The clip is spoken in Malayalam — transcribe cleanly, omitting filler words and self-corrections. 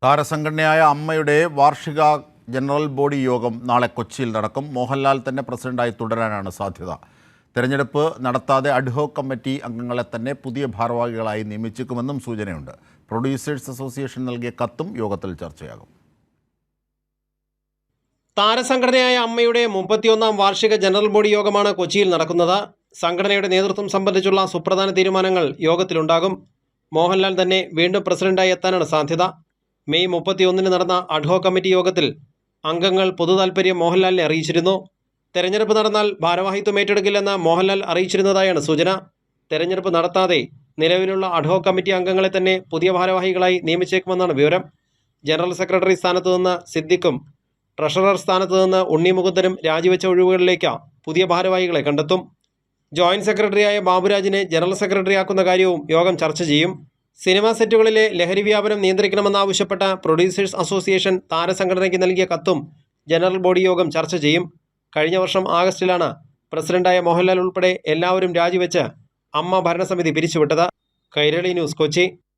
താരസംഘടനയായ അമ്മയുടെ വാർഷിക ജനറൽ ബോഡി യോഗം നാളെ കൊച്ചിയിൽ നടക്കും. മോഹൻലാൽ തന്നെ പ്രസിഡന്റായി തുടരാനാണ് സാധ്യത. തെരഞ്ഞെടുപ്പ് നടത്താതെ അഡ്ഹോക് കമ്മിറ്റി അംഗങ്ങളെ തന്നെ പുതിയ ഭാരവാഹികളായി നിയമിച്ചേക്കുമെന്നും സൂചനയുണ്ട്. പ്രൊഡ്യൂസേഴ്സ് അസോസിയേഷൻ നൽകിയ കത്തും യോഗത്തിൽ ചർച്ചയാകും. താരസംഘടനയായ അമ്മയുടെ 31ാം വാർഷിക ജനറൽ ബോഡി യോഗമാണ് കൊച്ചിയിൽ നടക്കുന്നത്. സംഘടനയുടെ നേതൃത്വം സംബന്ധിച്ചുള്ള സുപ്രധാന തീരുമാനങ്ങൾ യോഗത്തിലുണ്ടാകും. മോഹൻലാൽ തന്നെ വീണ്ടും പ്രസിഡന്റായി എത്താനാണ് സാധ്യത. മെയ് 31 നടന്ന അഡ്ഹോക് കമ്മിറ്റി യോഗത്തിൽ അംഗങ്ങൾ പൊതുതാൽപര്യം മോഹൻലാലിനെ അറിയിച്ചിരുന്നു. തെരഞ്ഞെടുപ്പ് നടന്നാൽ ഭാരവാഹിത്വം ഏറ്റെടുക്കില്ലെന്ന് മോഹൻലാൽ അറിയിച്ചിരുന്നതായാണ് സൂചന. തെരഞ്ഞെടുപ്പ് നടത്താതെ നിലവിലുള്ള അഡ്ഹോക് കമ്മിറ്റി അംഗങ്ങളെ തന്നെ പുതിയ ഭാരവാഹികളായി നിയമിച്ചേക്കുമെന്നാണ് വിവരം. ജനറൽ സെക്രട്ടറി സ്ഥാനത്ത് നിന്ന് സിദ്ദിഖും ട്രഷറർ സ്ഥാനത്ത് നിന്ന് ഉണ്ണി മുകുന്ദനും രാജിവെച്ച ഒഴിവുകളിലേക്ക് പുതിയ ഭാരവാഹികളെ കണ്ടെത്തും. ജോയിന്റ് സെക്രട്ടറിയായ ബാബുരാജിനെ ജനറൽ സെക്രട്ടറിയാക്കുന്ന കാര്യവും യോഗം ചർച്ച ചെയ്യും. സിനിമാ സെറ്റുകളിലെ ലഹരി വ്യാപനം നിയന്ത്രിക്കണമെന്നാവശ്യപ്പെട്ട പ്രൊഡ്യൂസേഴ്സ് അസോസിയേഷൻ താരസംഘടനയ്ക്ക് നൽകിയ കത്തും ജനറൽ ബോഡി യോഗം ചർച്ച ചെയ്യും. കഴിഞ്ഞ വർഷം ആഗസ്റ്റിലാണ് പ്രസിഡന്റായ മോഹൻലാൽ ഉൾപ്പെടെ എല്ലാവരും രാജിവെച്ച് അമ്മ ഭരണസമിതി പിരിച്ചുവിട്ടത്. കൈരളി ന്യൂസ്, കൊച്ചി.